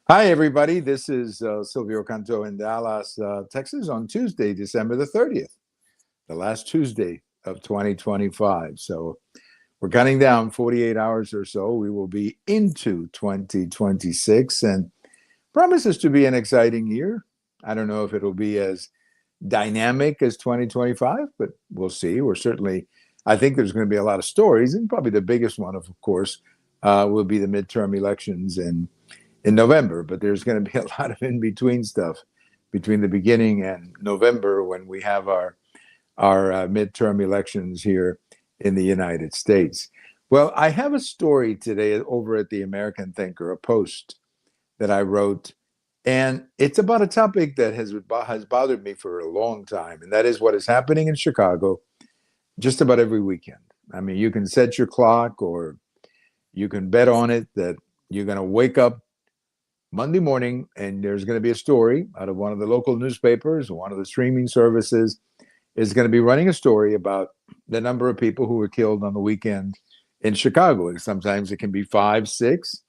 Hi, everybody. This is Silvio Canto in Dallas, Texas, on Tuesday, December the 30th, the last Tuesday of 2025. So we're counting down 48 hours or so. We will be into 2026 and promises to be an exciting year. I don't know if it'll be as dynamic as 2025, but we'll see. I think there's going to be a lot of stories, and probably the biggest one, of course, will be the midterm elections in November, but there's going to be a lot of in between stuff between the beginning and November when we have our midterm elections here in the United States. Well, I have a story today over at the American Thinker, a post that I wrote, and it's about a topic that has bothered me for a long time, and that is what is happening in Chicago just about every weekend. I mean, you can set your clock or you can bet on it that you're going to wake up Monday morning, and there's going to be a story out of one of the local newspapers, one of the streaming services is going to be running a story about the number of people who were killed on the weekend in Chicago. And sometimes it can be 5, 6,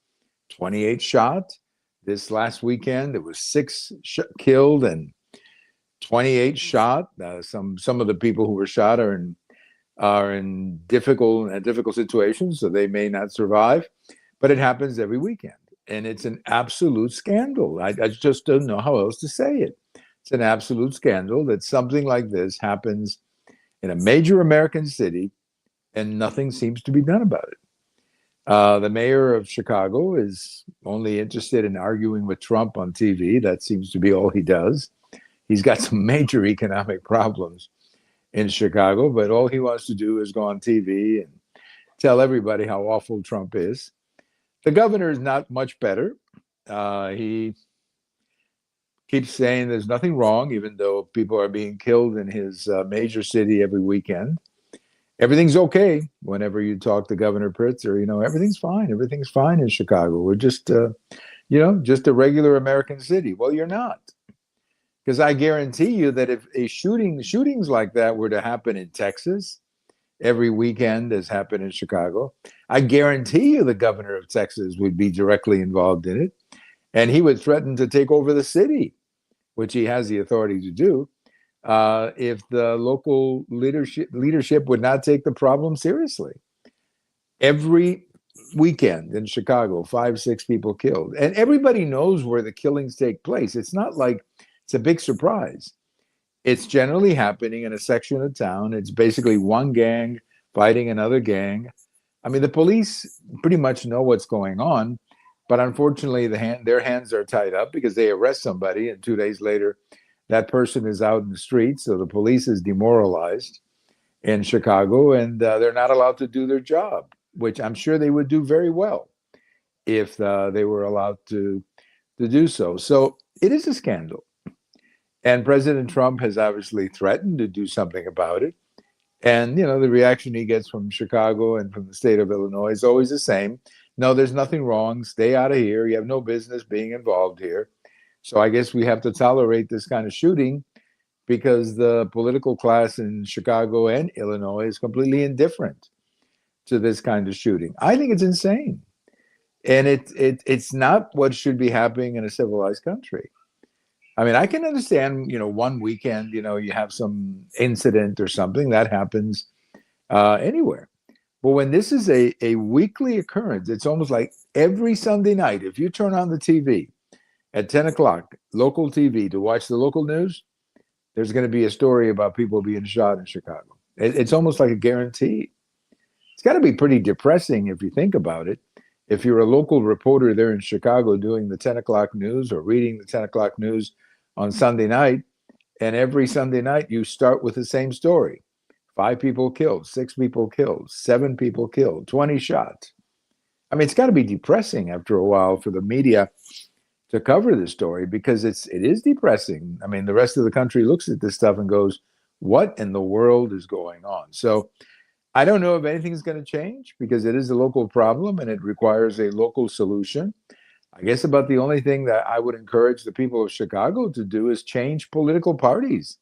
28 shot. This last weekend, there was 6 killed and 28 shot. Some of the people who were shot are in difficult situations, so they may not survive. But it happens every weekend. And it's an absolute scandal. I just don't know how else to say it. It's an absolute scandal that something like this happens in a major American city and nothing seems to be done about it. The mayor of Chicago is only interested in arguing with Trump on TV. That seems to be all he does. He's got some major economic problems in Chicago, but all he wants to do is go on TV and tell everybody how awful Trump is. The governor is not much better. He keeps saying there's nothing wrong, even though people are being killed in his major city every weekend. Everything's okay. Whenever you talk to Governor Pritzker, everything's fine. Everything's fine in Chicago. We're just a regular American city. Well, you're not. Because I guarantee you that if shootings like that were to happen in Texas every weekend, as happened in Chicago, I guarantee you the governor of Texas would be directly involved in it. And he would threaten to take over the city, which he has the authority to do, if the local leadership would not take the problem seriously. Every weekend in Chicago, 5, 6 people killed. And everybody knows where the killings take place. It's not like it's a big surprise. It's generally happening in a section of town. It's basically one gang fighting another gang. I mean, the police pretty much know what's going on, but unfortunately, their hands are tied up because they arrest somebody, and 2 days later, that person is out in the streets. So the police is demoralized in Chicago, and they're not allowed to do their job, which I'm sure they would do very well if they were allowed to do so. So it is a scandal. And President Trump has obviously threatened to do something about it. And, the reaction he gets from Chicago and from the state of Illinois is always the same. No, there's nothing wrong. Stay out of here. You have no business being involved here. So I guess we have to tolerate this kind of shooting because the political class in Chicago and Illinois is completely indifferent to this kind of shooting. I think it's insane. And it's not what should be happening in a civilized country. I mean, I can understand, one weekend, you have some incident or something that happens anywhere. But when this is a weekly occurrence, it's almost like every Sunday night, if you turn on the TV at 10 o'clock, local TV, to watch the local news, there's going to be a story about people being shot in Chicago. It's almost like a guarantee. It's got to be pretty depressing if you think about it. If you're a local reporter there in Chicago doing the 10 o'clock news or reading the 10 o'clock news on Sunday night, and every Sunday night you start with the same story. 5 people killed, 6 people killed, 7 people killed, 20 shot. I mean, it's got to be depressing after a while for the media to cover this story because it is depressing. I mean, the rest of the country looks at this stuff and goes, what in the world is going on? So I don't know if anything's going to change because it is a local problem and it requires a local solution. I guess about the only thing that I would encourage the people of Chicago to do is change political parties.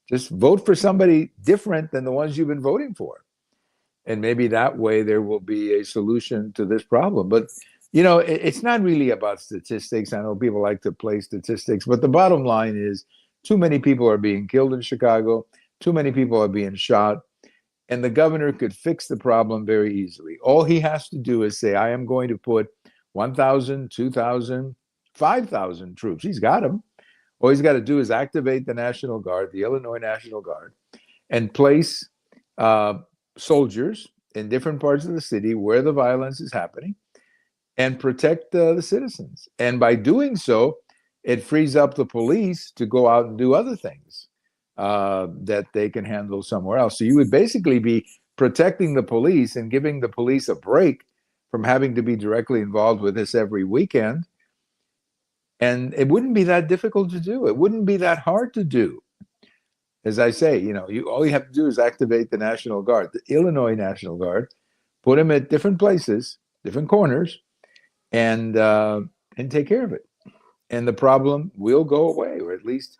Just vote for somebody different than the ones you've been voting for. And maybe that way there will be a solution to this problem. But, it's not really about statistics. I know people like to play statistics, but the bottom line is too many people are being killed in Chicago. Too many people are being shot. And the governor could fix the problem very easily. All he has to do is say, I am going to put 1,000, 2,000, 5,000 troops. He's got them. All he's got to do is activate the National Guard, the Illinois National Guard, and place soldiers in different parts of the city where the violence is happening and protect the citizens. And by doing so, it frees up the police to go out and do other things that they can handle somewhere else. So you would basically be protecting the police and giving the police a break from having to be directly involved with this every weekend. And it wouldn't be that difficult to do. It wouldn't be that hard to do. As I say, all you have to do is activate the National Guard, the Illinois National Guard, put them at different places, different corners, and take care of it. And the problem will go away, or at least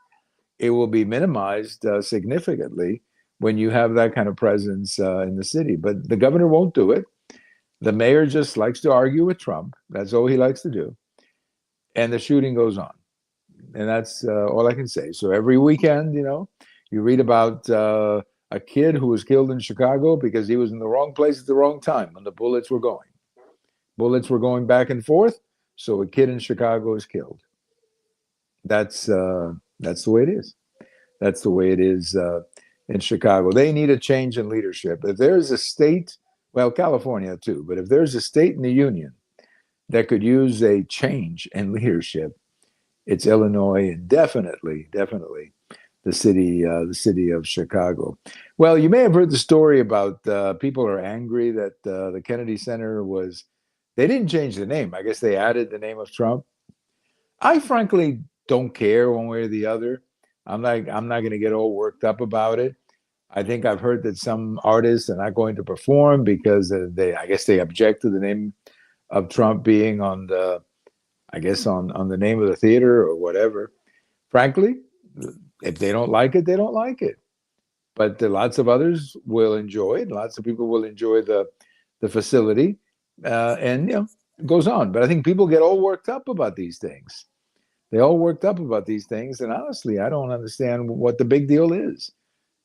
it will be minimized significantly when you have that kind of presence in the city. But the governor won't do it. The mayor just likes to argue with Trump. That's all he likes to do. And the shooting goes on. And that's all I can say. So every weekend, you read about a kid who was killed in Chicago because he was in the wrong place at the wrong time when the bullets were going. Bullets were going back and forth, so a kid in Chicago is killed. That's the way it is. That's the way it is in Chicago. They need a change in leadership. If there's a state, well, California too, but if there's a state in the union that could use a change in leadership, it's Illinois, and definitely the city of Chicago. Well, you may have heard the story about people are angry that the Kennedy Center they didn't change the name. I guess they added the name of Trump. I frankly don't care one way or the other. I'm not going to get all worked up about it. I think I've heard that some artists are not going to perform because I guess they object to the name of Trump being on the name of the theater or whatever. Frankly, if they don't like it, they don't like it. But lots of others will enjoy it. Lots of people will enjoy the facility, and it goes on. But I think people get all worked up about these things. They all worked up about these things, and honestly, I don't understand what the big deal is.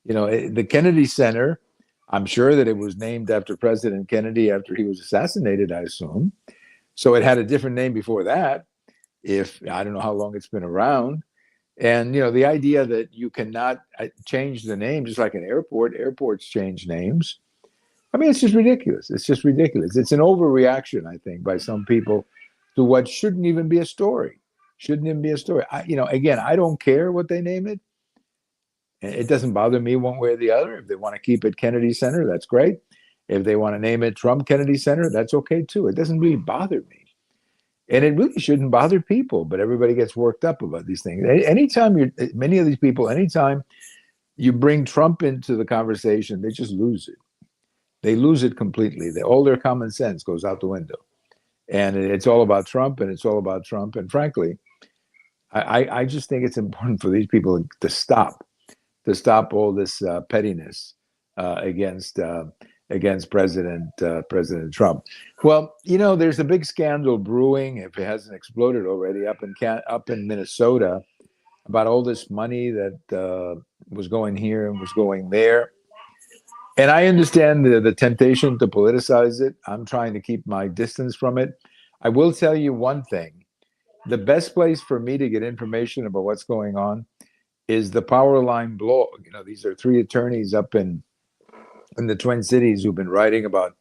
The Kennedy Center, I'm sure that it was named after President Kennedy after he was assassinated, I assume. So it had a different name before that. I don't know how long it's been around. And, the idea that you cannot change the name, just like an airport, airports change names. I mean, it's just ridiculous. It's just ridiculous. It's an overreaction, I think, by some people to what shouldn't even be a story. Shouldn't even be a story. Again, I don't care what they name it. It doesn't bother me one way or the other. If they want to keep it Kennedy Center, that's great. If they want to name it Trump Kennedy Center, that's okay too. It doesn't really bother me. And it really shouldn't bother people, but everybody gets worked up about these things. Many of these people, anytime you bring Trump into the conversation, they just lose it. They lose it completely. All their common sense goes out the window. And it's all about Trump, and it's all about Trump. And frankly, I just think it's important for these people to stop all this pettiness against President Trump. Well, there's a big scandal brewing, if it hasn't exploded already, up in Minnesota, about all this money that was going here and was going there. And I understand the temptation to politicize it. I'm trying to keep my distance from it. I will tell you one thing. The best place for me to get information about what's going on is the Powerline blog. These are three attorneys up in the Twin Cities who've been writing about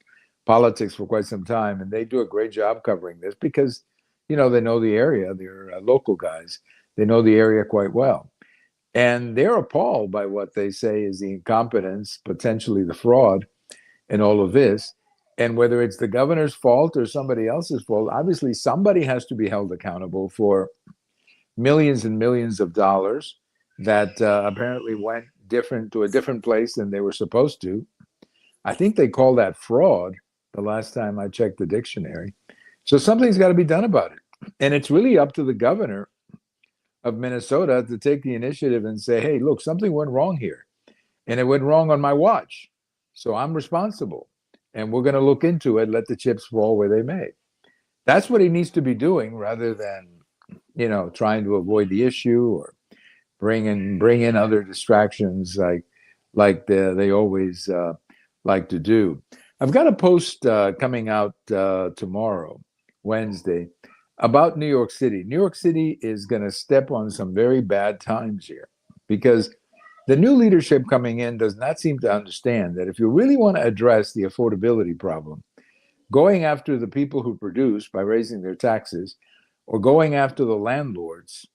politics for quite some time, and they do a great job covering this because, they know the area. They're local guys. They know the area quite well. And they're appalled by what they say is the incompetence, potentially the fraud in all of this. And whether it's the governor's fault or somebody else's fault, obviously somebody has to be held accountable for millions and millions of dollars that apparently went to a different place than they were supposed to. I think they call that fraud the last time I checked the dictionary. So something's got to be done about it. And it's really up to the governor of Minnesota to take the initiative and say, hey, look, something went wrong here. And it went wrong on my watch. So I'm responsible. And we're going to look into it, let the chips fall where they may. That's what he needs to be doing rather than, trying to avoid the issue or bring in other distractions like they always like to do. I've got a post coming out tomorrow, Wednesday, about New York City. New York City is going to step on some very bad times here because the new leadership coming in does not seem to understand that if you really want to address the affordability problem, going after the people who produce by raising their taxes or going after the landlords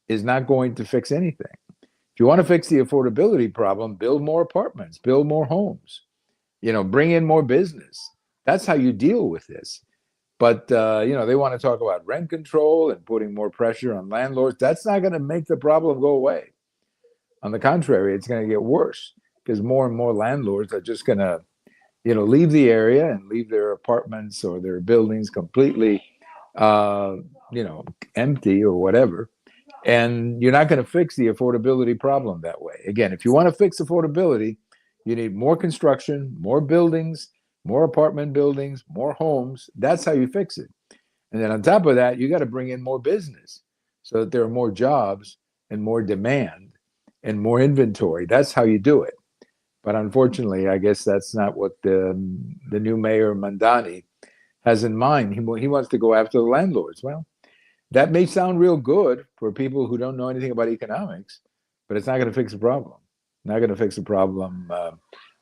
is not going to fix anything. If you want to fix the affordability problem, build more apartments, build more homes, bring in more business. That's how you deal with this. But, they want to talk about rent control and putting more pressure on landlords. That's not going to make the problem go away. On the contrary, it's going to get worse because more and more landlords are just going to, leave the area and leave their apartments or their buildings completely, uh, empty or whatever. And you're not going to fix the affordability problem that way. Again, if you want to fix affordability, you need more construction, more buildings, more apartment buildings, more homes. That's how you fix it. And then on top of that, you got to bring in more business so that there are more jobs and more demand and more inventory. That's how you do it. But unfortunately, I guess that's not what the new mayor Mandani has in mind. He wants to go after the landlords. Well, that may sound real good for people who don't know anything about economics, but it's not going to fix the problem. Not going to fix the problem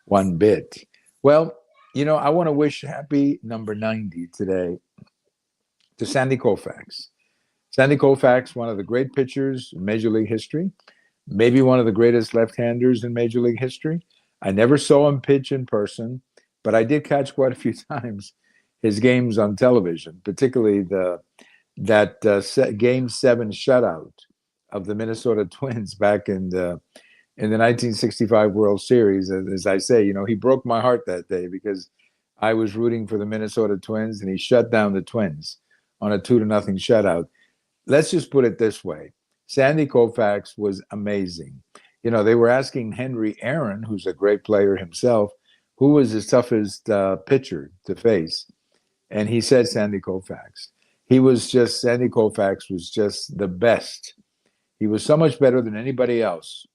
one bit. Well, I want to wish happy number 90 today to Sandy Koufax. Sandy Koufax, one of the great pitchers in Major League history, maybe one of the greatest left-handers in Major League history. I never saw him pitch in person, but I did catch quite a few times his games on television, particularly that Game 7 shutout of the Minnesota Twins back in the 1965 World Series. As I say, he broke my heart that day because I was rooting for the Minnesota Twins and he shut down the Twins on a 2-0 shutout. Let's just put it this way. Sandy Koufax was amazing. They were asking Henry Aaron, who's a great player himself, who was his toughest pitcher to face. And he said Sandy Koufax. Sandy Koufax was just the best. He was so much better than anybody else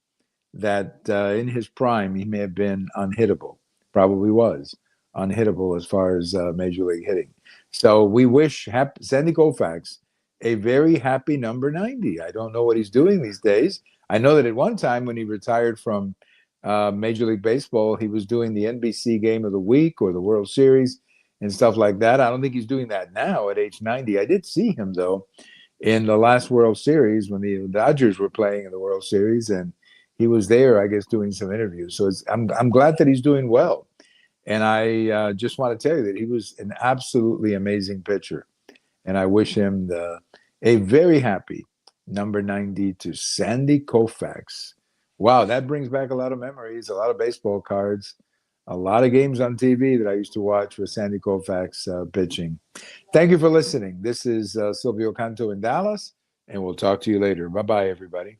that in his prime, he may have been unhittable. Probably was unhittable as far as Major League hitting. So we wish Sandy Koufax a very happy number 90. I don't know what he's doing these days. I know that at one time when he retired from Major League Baseball, he was doing the NBC Game of the Week or the World Series and stuff like that. I don't think he's doing that now at age 90. I did see him, though, in the last World Series when the Dodgers were playing in the World Series, and he was there, I guess, doing some interviews. So I'm glad that he's doing well. And I just want to tell you that he was an absolutely amazing pitcher. And I wish him a very happy number 90 to Sandy Koufax. Wow, that brings back a lot of memories, a lot of baseball cards, a lot of games on TV that I used to watch with Sandy Koufax pitching. Thank you for listening. This is Silvio Canto in Dallas, and we'll talk to you later. Bye-bye, everybody.